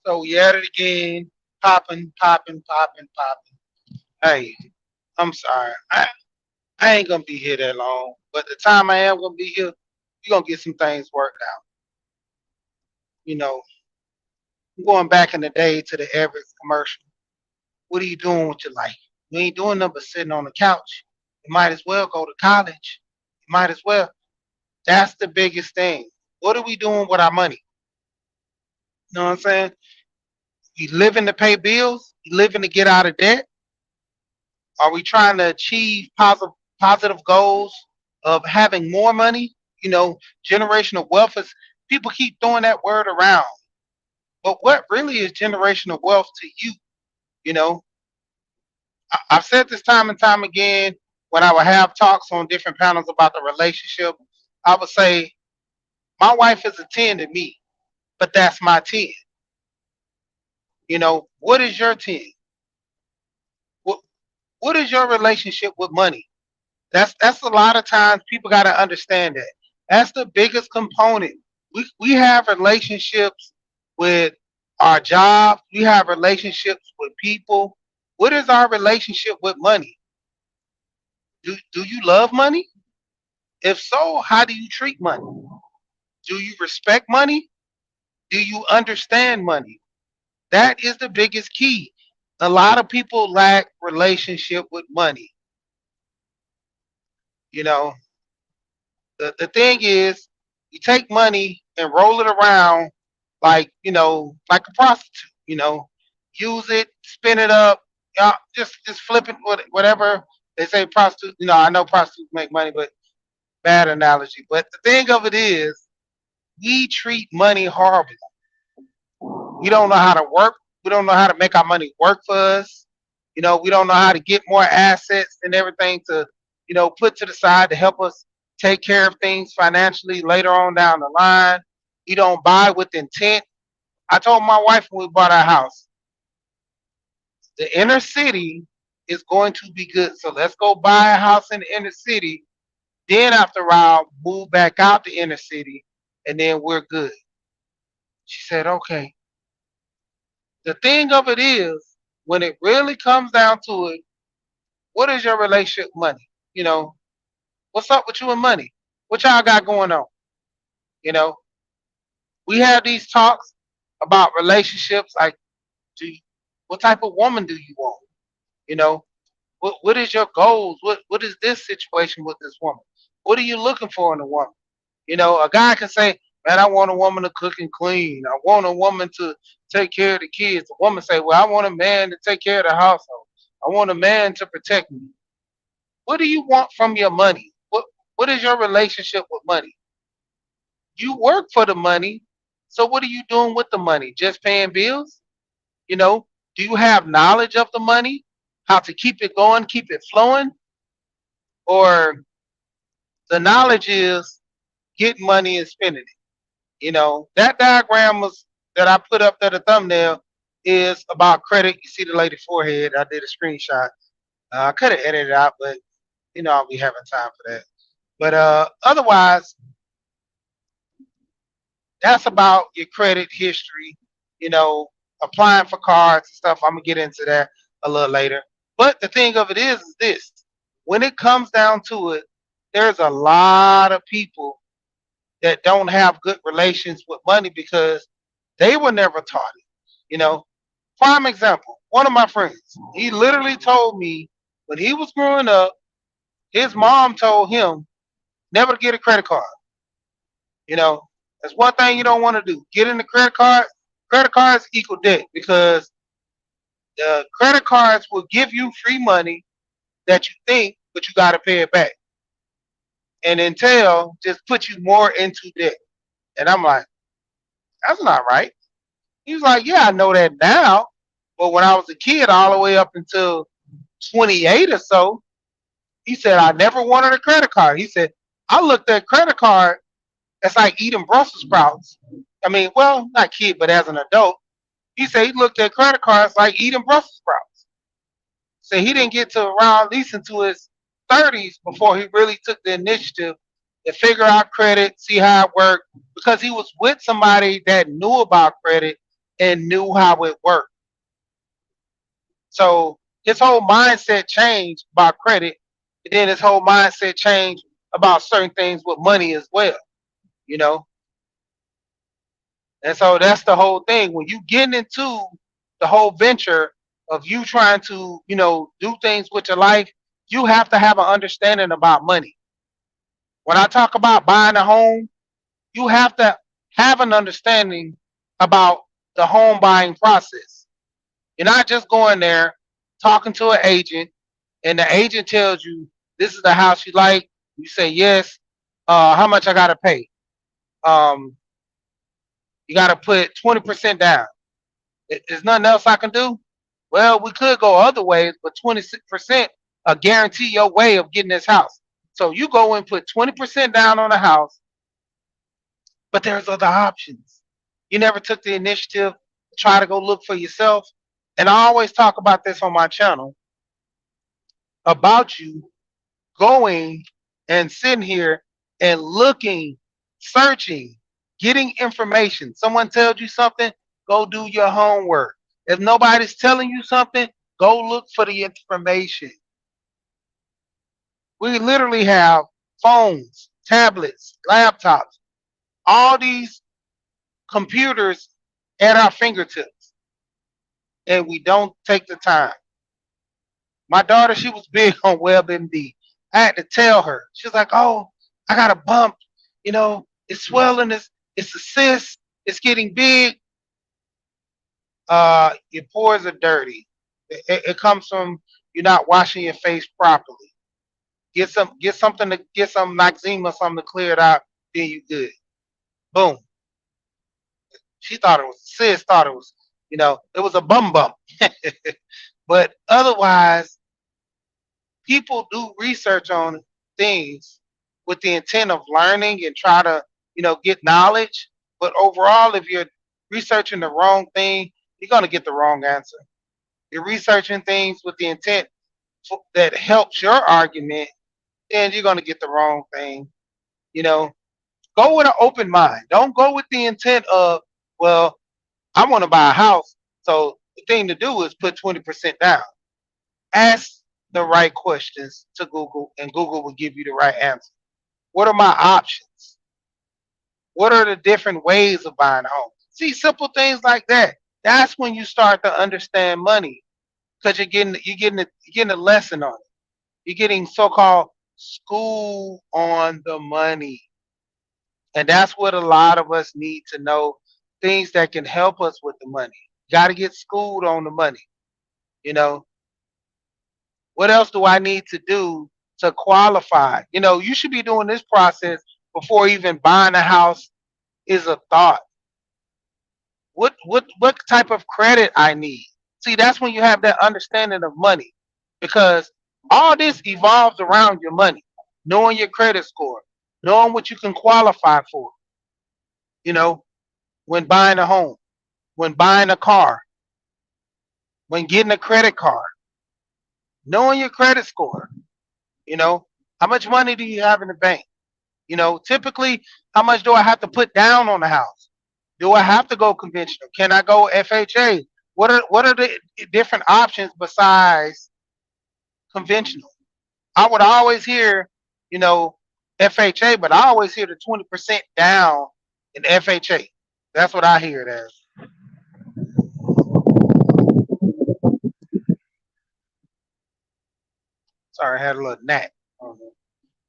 So we at it again, popping, popping, popping, popping. Hey, I'm sorry. I ain't gonna be here that long, but the time I am gonna be here, we gonna get some things worked out. You know, going back in the day to the average commercial. What are you doing with your life? You ain't doing nothing but sitting on the couch. You might as well go to college. You might as well. That's the biggest thing. What are we doing with our money? You know what I'm saying? We living to pay bills. We living to get out of debt. Are we trying to achieve positive goals of having more money? You know, generational wealth is people keep throwing that word around. But what really is generational wealth to you? You know, I've said this time and time again when I would have talks on different panels about the relationship. I would say, my wife is a 10 to me, but that's my 10. You know, what is your 10? What, what is your relationship with money? That's a lot of times people got to understand that. That's the biggest component. We have relationships with our jobs. We have relationships with people. What is our relationship with money? Do you love money? If so, how do you treat money? Do you respect money? Do you understand money? That is the biggest key. A lot of people lack relationship with money. You know, the thing is, you take money and roll it around like, like a prostitute, use it, spin it up, just flip it, whatever they say prostitute. I know prostitutes make money, but bad analogy. But the thing of it is, we treat money horribly. We don't know how to work. We don't know how to make our money work for us. We don't know how to get more assets and everything to, put to the side to help us take care of things financially later on down the line. We don't buy with intent. I told my wife when we bought our house, the inner city is going to be good. So let's go buy a house in the inner city. Then after a while, move back out the inner city, and then we're good. She said, okay. The thing of it is, when it really comes down to it, what is your relationship with money? You know, what's up with you and money? What y'all got going on? You know, we have these talks about relationships. Like, do you, what type of woman do you want? You know, what is your goals? What is this situation with this woman? What are you looking for in a woman? A guy can say, "Man, I want a woman to cook and clean. I want a woman to take care of the kids." The woman say, "Well, I want a man to take care of the household. I want a man to protect me." What do you want from your money? What is your relationship with money? You work for the money, so what are you doing with the money? Just paying bills? You know, do you have knowledge of the money? How to keep it going, keep it flowing? Or the knowledge is get money and spending it? That diagram was that I put up there, the thumbnail is about credit. You see the lady forehead. I did a screenshot. I could have edited it out, but I'll be having time for that. But otherwise, that's about your credit history, you know, applying for cards and stuff. I'm gonna get into that a little later. But the thing of it is this: when it comes down to it, there's a lot of people that don't have good relations with money because they were never taught it. You know, prime example: one of my friends, he literally told me when he was growing up, his mom told him never to get a credit card. You know, that's one thing you don't want to do. Get in the credit card. Credit cards equal debt because the credit cards will give you free money that you think, but you got to pay it back. And Intel just put you more into debt. And I'm like, that's not right. He was like, yeah, I know that now. But when I was a kid, all the way up until 28 or so, he said, I never wanted a credit card. He said, I looked at credit card, it's like eating Brussels sprouts. I mean, well, not kid, but as an adult, he said he looked at credit cards like eating Brussels sprouts. So he didn't get to around at least into his 30s before he really took the initiative to figure out credit, see how it worked, because he was with somebody that knew about credit and knew how it worked. So his whole mindset changed about credit, and then his whole mindset changed about certain things with money as well, you know. And so that's the whole thing. When you get into the whole venture of you trying to, do things with your life, you have to have an understanding about money. When I talk about buying a home, you have to have an understanding about the home buying process. You're not just going there talking to an agent, and the agent tells you this is the house you like. You say yes. How much I gotta pay? Um, you gotta put 20% down. There's nothing else I can do. Well, we could go other ways, but 26% guarantee your way of getting this house. So you go and put 20% down on the house, but there's other options. You never took the initiative to try to go look for yourself. And I always talk about this on my channel about you going and sitting here and looking, searching, getting information. Someone tells you something, go do your homework. If nobody's telling you something, go look for the information. We literally have phones, tablets, laptops, all these computers at our fingertips, and we don't take the time. My daughter, she was big on WebMD. I had to tell her. She was like, "Oh, I got a bump. It's swelling. It's a cyst. It's getting big. Your pores are dirty. It comes from you not washing your face properly. Get some Noxzema, something to clear it out. Then you good. Boom. She thought it was a cyst. Thought it was, it was a bump. But otherwise, people do research on things with the intent of learning and try to, get knowledge. But overall, if you're researching the wrong thing, you're going to get the wrong answer. You're researching things with the intent that helps your argument, then you're going to get the wrong thing. You know, go with an open mind. Don't go with the intent of, well, I want to buy a house. So the thing to do is put 20% down. Ask the right questions to Google, and Google will give you the right answer. What are my options? What are the different ways of buying a home? See, simple things like that. That's when you start to understand money because you're getting a lesson on it. You're getting so-called school on the money, and that's what a lot of us need to know. Things that can help us with the money. Got to get schooled on the money. You know, what else do I need to do to qualify? You should be doing this process before even buying a house is a thought. What type of credit I need? See, that's when you have that understanding of money, because all this evolves around your money, knowing your credit score, knowing what you can qualify for. You know, when buying a home, when buying a car, when getting a credit card, knowing your credit score. You know, how much money do you have in the bank? Typically, how much do I have to put down on the house? Do I have to go conventional? Can I go FHA? What are the different options besides conventional? I would always hear, you know, FHA, but I always hear the 20% down in FHA. That's what I hear it as. Sorry, I had a little gnat.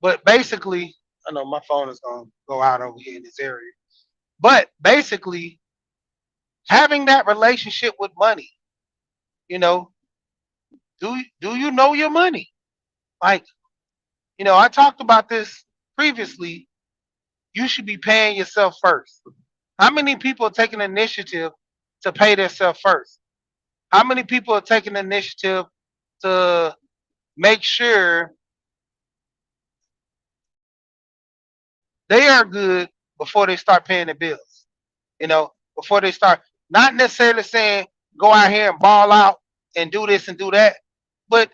But basically, I know my phone is gonna go out over here in this area. But basically, having that relationship with money, you know, do you know your money? Like, I talked about this previously. You should be paying yourself first. How many people are taking initiative to pay themselves first? How many people are taking initiative to make sure they are good before they start paying the bills? Before they start, not necessarily saying go out here and ball out and do this and do that, but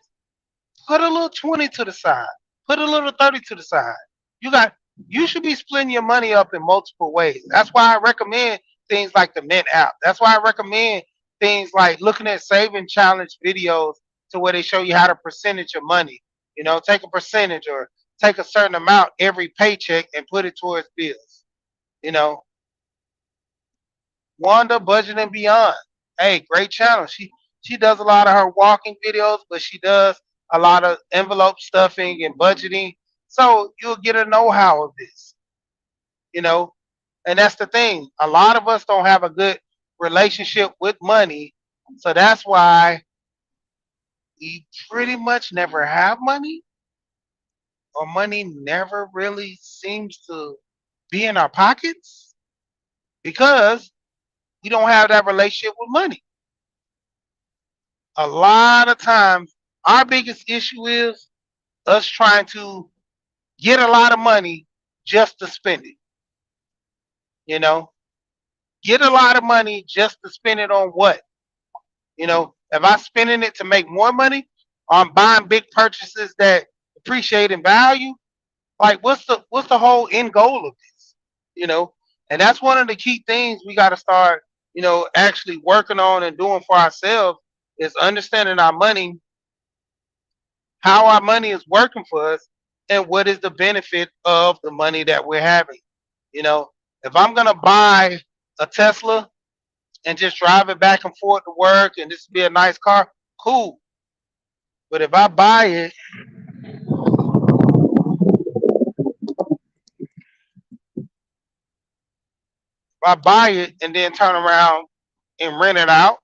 put a little 20 to the side, put a little 30 to the side. You got you should be splitting your money up in multiple ways. That's why I recommend things like the Mint app. That's why I recommend things like looking at saving challenge videos to where they show you how to percentage your money. Take a percentage or take a certain amount every paycheck and put it towards bills. You know, Wanda Budget and Beyond. Hey, great channel. She does a lot of her walking videos, but she does a lot of envelope stuffing and budgeting. So you'll get a know-how of this, you know. And that's the thing. A lot of us don't have a good relationship with money. So that's why we pretty much never have money, or money never really seems to be in our pockets because we don't have that relationship with money. A lot of times, our biggest issue is us trying to get a lot of money just to spend it. You know, get a lot of money just to spend it on what? If I'm spending it to make more money, or I'm buying big purchases that appreciate in value, like what's the whole end goal of this? You know, and that's one of the key things we got to start, actually working on and doing for ourselves is understanding our money, how our money is working for us, and what is the benefit of the money that we're having. You know, if I'm gonna buy a Tesla and just drive it back and forth to work and this be a nice car, cool. But if I buy it and then turn around and rent it out,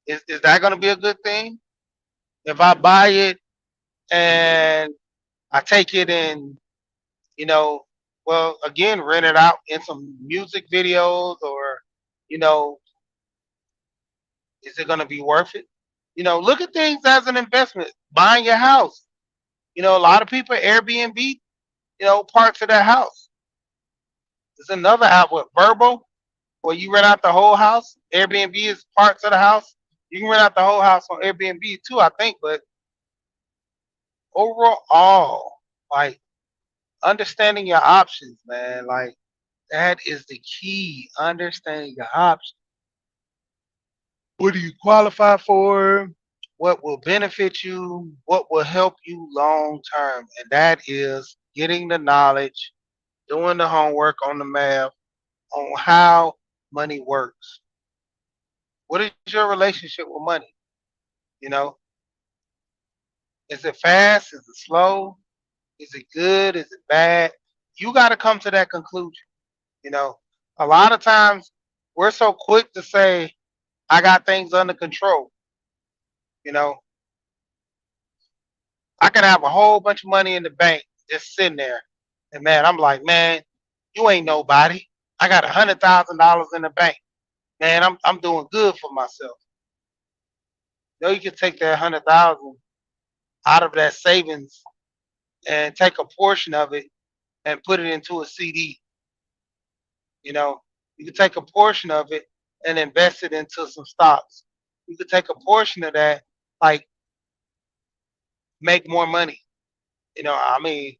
is that gonna be a good thing? If I buy it and I take it and, you know, well, again, rent it out in some music videos, or, you know, is it gonna be worth it? Look at things as an investment. Buying your house. A lot of people Airbnb, parts of their house. There's another app with Verbo where you rent out the whole house. Airbnb is parts of the house. You can rent out the whole house on Airbnb too, I think. But overall, like understanding your options, man, like that is the key. Understanding your options. What do you qualify for? What will benefit you? What will help you long term? And that is getting the knowledge, doing the homework on the math, on how money works. What is your relationship with money? You know, is it fast? Is it slow? Is it good? Is it bad? You got to come to that conclusion. You know, a lot of times we're so quick to say, I got things under control. You know, I can have a whole bunch of money in the bank just sitting there. And man, I'm like, man, you ain't nobody. I got $100,000 in the bank. Man, I'm doing good for myself. You can take that 100,000 out of that savings and take a portion of it and put it into a CD. You know, you can take a portion of it and invest it into some stocks. You could take a portion of that, like make more money. I mean,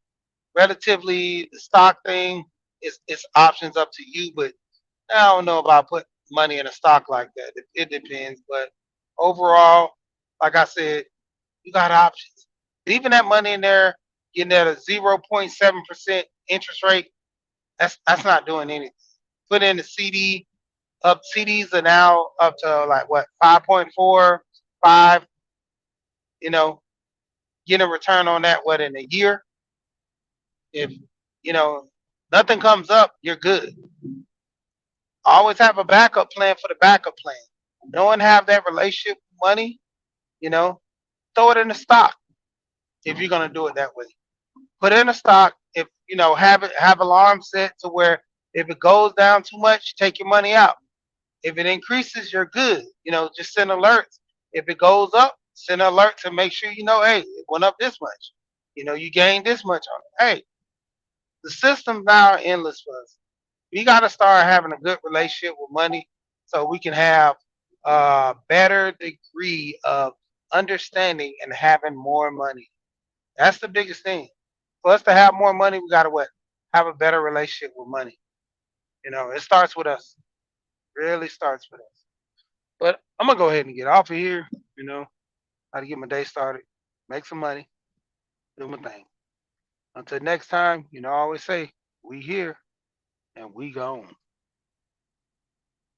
relatively the stock thing is it's options up to you, but I don't know about putting money in a stock like that. It depends, but overall, like I said, you got options. Even that money in there, getting at a 0.7% interest rate, that's not doing anything. Put in the CD, up CDs are now up to like what 5.4, 5. You know, getting a return on that what in a year. If you know nothing comes up, you're good. Always have a backup plan for the backup plan. No one have that relationship with money, you know, throw it in the stock if you're gonna do it that way. Put it in a stock. If have alarms set to where if it goes down too much, take your money out. If it increases, you're good. Just send alerts. If it goes up, send an alert to make sure hey, it went up this much. You gained this much on it. Hey, the system now are endless for us. We got to start having a good relationship with money so we can have a better degree of understanding and having more money. That's the biggest thing. For us to have more money, we got to what? Have a better relationship with money. It starts with us. Rarely starts with us. But I'm gonna go ahead and get off of here. You know, how to get my day started, make some money, do my thing. Until next time, I always say, we here and we gone.